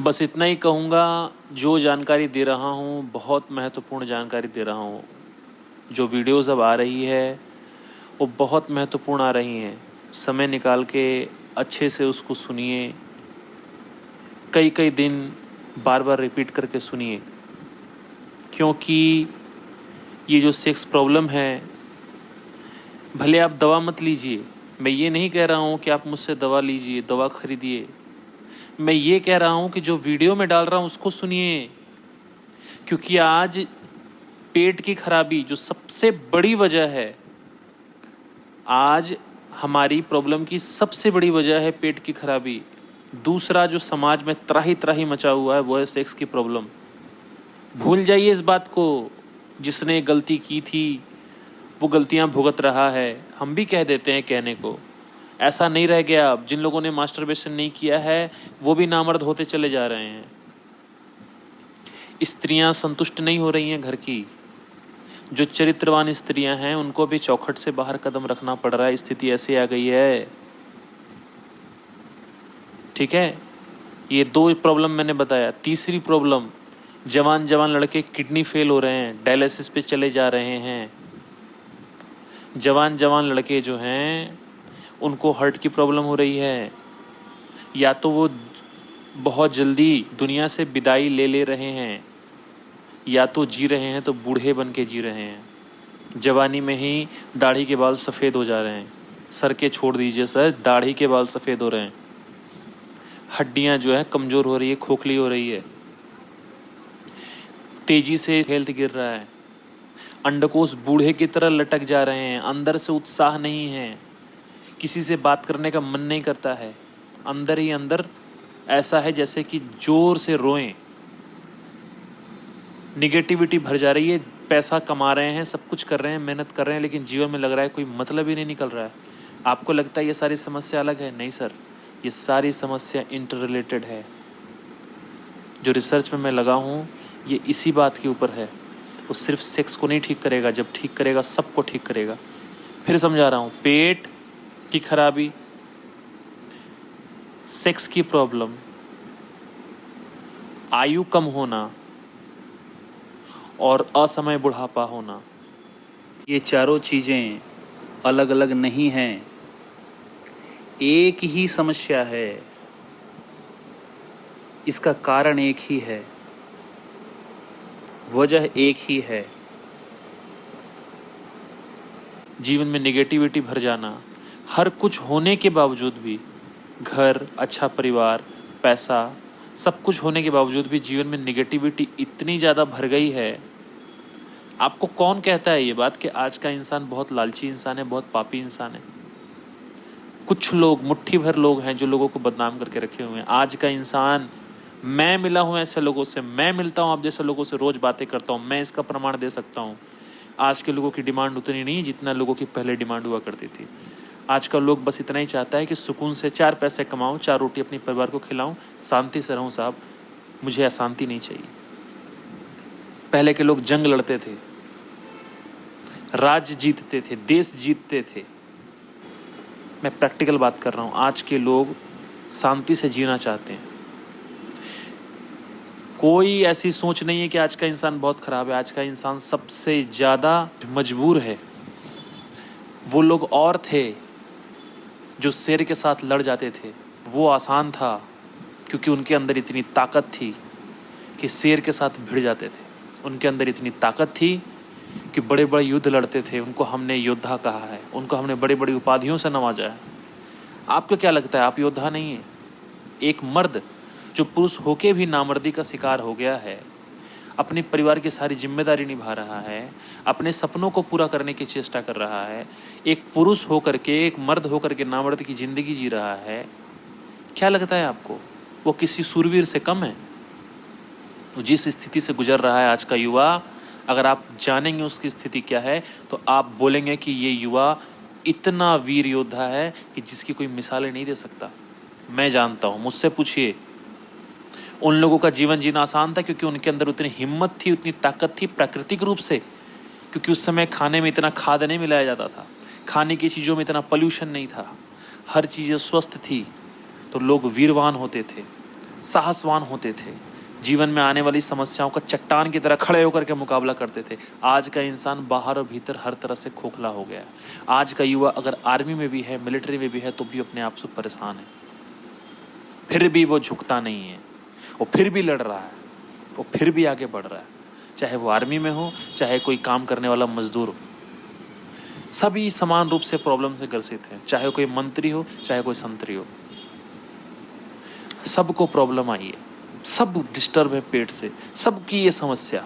बस इतना ही कहूँगा, जो जानकारी दे रहा हूँ बहुत महत्वपूर्ण जानकारी दे रहा हूँ। जो वीडियोज़ अब आ रही है वो बहुत महत्वपूर्ण आ रही हैं। समय निकाल के अच्छे से उसको सुनिए, कई कई दिन बार बार रिपीट करके सुनिए, क्योंकि ये जो सेक्स प्रॉब्लम है, भले आप दवा मत लीजिए, मैं ये नहीं कह रहा हूँ कि आप मुझसे दवा लीजिए, दवा खरीदिए। मैं ये कह रहा हूँ कि जो वीडियो में डाल रहा हूँ उसको सुनिए, क्योंकि आज पेट की खराबी जो सबसे बड़ी वजह है, आज हमारी प्रॉब्लम की सबसे बड़ी वजह है पेट की खराबी। दूसरा जो समाज में त्राही त्राही मचा हुआ है वो है सेक्स की प्रॉब्लम। भूल जाइए इस बात को। जिसने गलती की थी वो गलतियां भुगत रहा है। हम भी कह देते हैं कहने को, ऐसा नहीं रह गया। अब जिन लोगों ने मास्टरबेशन नहीं किया है वो भी नामर्द होते चले जा रहे हैं। स्त्रियां संतुष्ट नहीं हो रही हैं घर की। जो चरित्रवान स्त्रियां हैं उनको भी चौखट से बाहर कदम रखना पड़ रहा है। स्थिति ऐसी आ गई है। ठीक है, ये 2 प्रॉब्लम मैंने बताया। तीसरी प्रॉब्लम, जवान जवान लड़के किडनी फेल हो रहे हैं, डायलिसिस पे चले जा रहे हैं। जवान जवान लड़के जो हैं उनको हार्ट की प्रॉब्लम हो रही है, या तो वो बहुत जल्दी दुनिया से विदाई ले रहे हैं, या तो जी रहे हैं तो बूढ़े बन के जी रहे हैं। जवानी में ही दाढ़ी के बाल सफ़ेद हो जा रहे हैं। सर के छोड़ दीजिए सर, दाढ़ी के बाल सफ़ेद हो रहे हैं। हड्डियां जो है कमज़ोर हो रही है, खोखली हो रही है। तेजी से हेल्थ गिर रहा है। अंडकोश बूढ़े की तरह लटक जा रहे हैं। अंदर से उत्साह नहीं है, किसी से बात करने का मन नहीं करता है। अंदर ही अंदर ऐसा है जैसे कि जोर से रोएं। निगेटिविटी भर जा रही है। पैसा कमा रहे हैं, सब कुछ कर रहे हैं, मेहनत कर रहे हैं, लेकिन जीवन में लग रहा है कोई मतलब ही नहीं निकल रहा है। आपको लगता है ये सारी समस्या अलग है? नहीं सर, ये सारी समस्या इंटर रिलेटेड है। जो रिसर्च में मैं लगा हूँ ये इसी बात के ऊपर है। वो सिर्फ सेक्स को नहीं ठीक करेगा, जब ठीक करेगा सबको ठीक करेगा। फिर समझा रहा हूँ, पेट की खराबी, सेक्स की प्रॉब्लम, आयु कम होना और असमय बुढ़ापा होना, ये चारों चीज़ें अलग अलग नहीं हैं, एक ही समस्या है। इसका कारण एक ही है, वजह एक ही है। जीवन में नेगेटिविटी भर जाना, हर कुछ होने के बावजूद भी, घर, अच्छा परिवार, पैसा, सब कुछ होने के बावजूद भी जीवन में नेगेटिविटी इतनी ज़्यादा भर गई है। आपको कौन कहता है ये बात कि आज का इंसान बहुत लालची इंसान है, बहुत पापी इंसान है? कुछ लोग, मुट्ठी भर लोग हैं जो लोगों को बदनाम करके रखे हुए हैं। आज का इंसान, मैं मिला हूँ ऐसे लोगों से, मैं मिलता हूँ आप जैसे लोगों से, रोज़ बातें करता हूँ, मैं इसका प्रमाण दे सकता हूँ। आज के लोगों की डिमांड उतनी नहीं है जितना लोगों की पहले डिमांड हुआ करती थी। आज का लोग बस इतना ही चाहता है कि सुकून से 4 पैसे कमाऊँ, 4 रोटी अपने परिवार को खिलाऊँ, शांति से रहूँ। साहब, मुझे अशांति नहीं चाहिए। पहले के लोग जंग लड़ते थे, राज्य जीतते थे, देश जीतते थे। मैं प्रैक्टिकल बात कर रहा हूँ। आज के लोग शांति से जीना चाहते हैं। कोई ऐसी सोच नहीं है कि आज का इंसान बहुत ख़राब है। आज का इंसान सबसे ज़्यादा मजबूर है। वो लोग और थे जो शेर के साथ लड़ जाते थे, वो आसान था क्योंकि उनके अंदर इतनी ताकत थी कि शेर के साथ भिड़ जाते थे। उनके अंदर इतनी ताकत थी कि बड़े बड़े युद्ध लड़ते थे। उनको हमने योद्धा कहा है, उनको हमने बड़ी बड़ी उपाधियों से नवाजा है। आपको क्या लगता है आप योद्धा नहीं हैं? एक मर्द जो पुरुष होके भी नामर्दी का शिकार हो गया है, अपने परिवार की सारी जिम्मेदारी निभा रहा है, अपने सपनों को पूरा करने की चेष्टा कर रहा है, एक पुरुष होकर के, एक मर्द होकर के नामर्द की ज़िंदगी जी रहा है, क्या लगता है आपको वो किसी सूरवीर से कम है? जिस स्थिति से गुजर रहा है आज का युवा, अगर आप जानेंगे उसकी स्थिति क्या है तो आप बोलेंगे कि ये युवा इतना वीर योद्धा है कि जिसकी कोई मिसालें नहीं दे सकता। मैं जानता हूँ, मुझसे पूछिए। उन लोगों का जीवन जीना आसान था क्योंकि उनके अंदर उतनी हिम्मत थी, उतनी ताकत थी प्राकृतिक रूप से, क्योंकि उस समय खाने में इतना खाद नहीं मिलाया जाता था, खाने की चीज़ों में इतना पोल्यूशन नहीं था, हर चीज़ें स्वस्थ थी, तो लोग वीरवान होते थे। साहसवान होते थे, जीवन में आने वाली समस्याओं का चट्टान की तरह खड़े होकर के मुकाबला करते थे। आज का इंसान बाहर और भीतर हर तरह से खोखला हो गया है। आज का युवा अगर आर्मी में भी है, मिलिट्री में भी है, तो भी अपने आप से परेशान है, फिर भी वो झुकता नहीं है, वो फिर भी लड़ रहा है, वो फिर भी आगे बढ़ रहा है। चाहे वो आर्मी में हो, चाहे कोई काम करने वाला मजदूर हो, सभी समान रूप से प्रॉब्लम से ग्रसित हैं। चाहे कोई मंत्री हो, चाहे कोई संतरी हो, सबको प्रॉब्लम आई है, सब डिस्टर्ब है पेट से। सबकी ये समस्या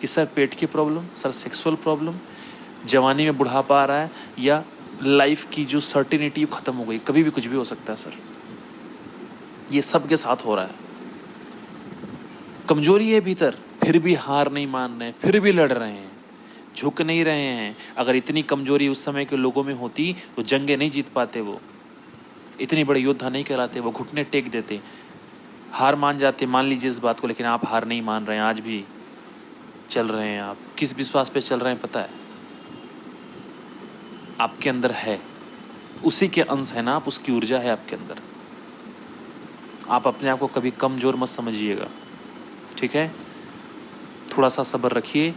कि सर पेट की प्रॉब्लम, सर सेक्सुअल प्रॉब्लम, जवानी में बुढ़ापा आ रहा है, या लाइफ की जो सर्टिनिटी खत्म हो गई, कभी भी कुछ भी हो सकता है सर। ये सब के साथ हो रहा है। कमजोरी है भीतर, फिर भी हार नहीं मान रहे हैं, फिर भी लड़ रहे हैं, झुक नहीं रहे हैं। अगर इतनी कमजोरी उस समय के लोगों में होती तो जंगे नहीं जीत पाते, वो इतने बड़े योद्धा नहीं कहलाते, वो घुटने टेक देते, हार मान जाते। मान लीजिए इस बात को, लेकिन आप हार नहीं मान रहे हैं, आज भी चल रहे हैं। आप किस विश्वास पे चल रहे हैं पता है? आपके अंदर है, उसी के अंश है ना आप, उसकी ऊर्जा है आपके अंदर। आप अपने आप को कभी कमजोर मत समझिएगा, ठीक है? थोड़ा सा सब्र रखिए,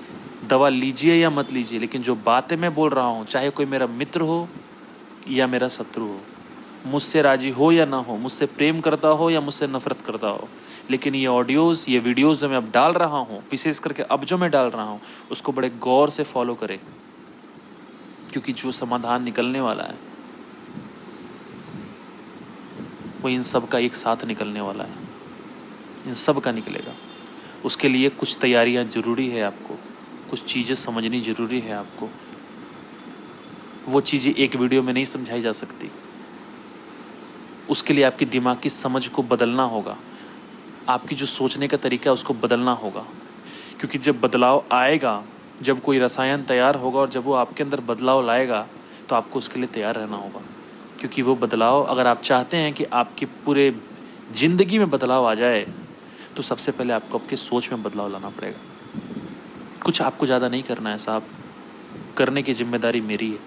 दवा लीजिए या मत लीजिए, लेकिन जो बातें मैं बोल रहा हूँ, चाहे कोई मेरा मित्र हो या मेरा शत्रु हो, मुझसे राजी हो या ना हो, मुझसे प्रेम करता हो या मुझसे नफरत करता हो, लेकिन ये ऑडियोज़, ये वीडियोज़ जो मैं अब डाल रहा हूँ, विशेष करके अब जो मैं डाल रहा हूँ, उसको बड़े गौर से फॉलो करें, क्योंकि जो समाधान निकलने वाला है वो इन सब का एक साथ निकलने वाला है, इन सब का निकलेगा। उसके लिए कुछ तैयारियां ज़रूरी है आपको, कुछ चीज़ें समझनी ज़रूरी है आपको। वो चीज़ें एक वीडियो में नहीं समझाई जा सकती। उसके लिए आपकी दिमाग की समझ को बदलना होगा, आपकी जो सोचने का तरीका है उसको बदलना होगा। क्योंकि जब बदलाव आएगा, जब कोई रसायन तैयार होगा और जब वो आपके अंदर बदलाव लाएगा, तो आपको उसके लिए तैयार रहना होगा। क्योंकि वो बदलाव, अगर आप चाहते हैं कि आपकी पूरे ज़िंदगी में बदलाव आ जाए, तो सबसे पहले आपको आपकी सोच में बदलाव लाना पड़ेगा। कुछ आपको ज़्यादा नहीं करना है साहब, करने की जिम्मेदारी मेरी है।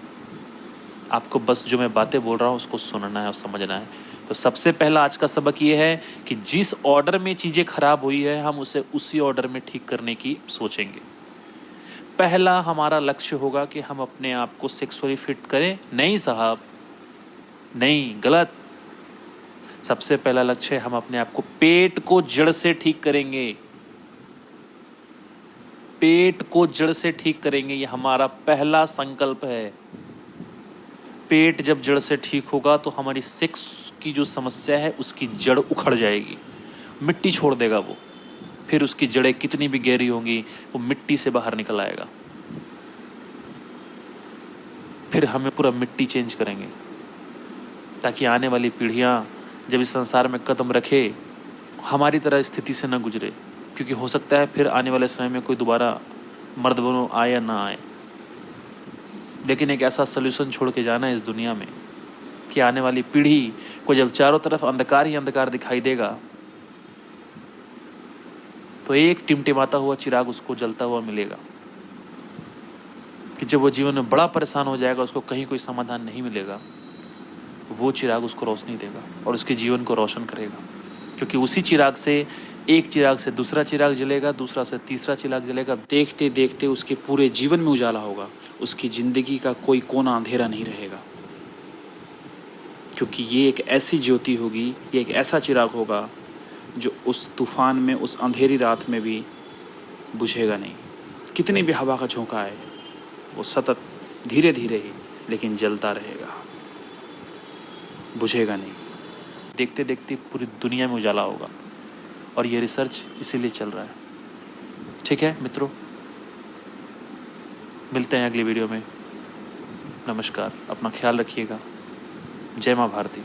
आपको बस जो मैं बातें बोल रहा हूँ उसको सुनना है और समझना है। तो सबसे पहला आज का सबक ये है कि जिस ऑर्डर में चीज़ें खराब हुई है, हम उसे उसी ऑर्डर में ठीक करने की सोचेंगे। पहला हमारा लक्ष्य होगा कि हम अपने आप को सेक्सुअली फिट करें। नहीं साहब, नहीं, गलत। सबसे पहला लक्ष्य है हम अपने आप को पेट को जड़ से ठीक करेंगे, पेट को जड़ से ठीक करेंगे। ये हमारा पहला संकल्प है। पेट जब जड़ से ठीक होगा तो हमारी सेक्स की जो समस्या है उसकी जड़ उखड़ जाएगी, मिट्टी छोड़ देगा वो। फिर उसकी जड़ें कितनी भी गहरी होंगी, वो मिट्टी से बाहर निकल आएगा। फिर हमें पूरा मिट्टी चेंज करेंगे, ताकि आने वाली पीढ़ियाँ जब इस संसार में कदम रखे, हमारी तरह स्थिति से न गुजरे। क्योंकि हो सकता है फिर आने वाले समय में कोई दोबारा मर्द बनो आए या ना आए, लेकिन एक ऐसा सल्यूशन छोड़ के जाना है इस दुनिया में कि आने वाली पीढ़ी को जब चारों तरफ अंधकार ही अंधकार दिखाई देगा, तो एक टिमटिमाता हुआ चिराग उसको जलता हुआ मिलेगा। कि जब वो जीवन में बड़ा परेशान हो जाएगा, उसको कहीं कोई समाधान नहीं मिलेगा, वो चिराग उसको रोशनी देगा और उसके जीवन को रोशन करेगा। क्योंकि उसी चिराग से, एक चिराग से दूसरा चिराग जलेगा, दूसरा से तीसरा चिराग जलेगा। देखते देखते उसके पूरे जीवन में उजाला होगा, उसकी ज़िंदगी का कोई कोना अंधेरा नहीं रहेगा। क्योंकि ये एक ऐसी ज्योति होगी, ये एक ऐसा चिराग होगा जो उस तूफान में, उस अंधेरी रात में भी बुझेगा नहीं। कितनी भी हवा का झोंका आए, वो सतत धीरे धीरे ही लेकिन जलता रहेगा, बुझेगा नहीं। देखते देखते पूरी दुनिया में उजाला होगा। और ये रिसर्च इसीलिए चल रहा है। ठीक है मित्रों, मिलते हैं अगली वीडियो में। नमस्कार, अपना ख्याल रखिएगा। जय माँ भारती।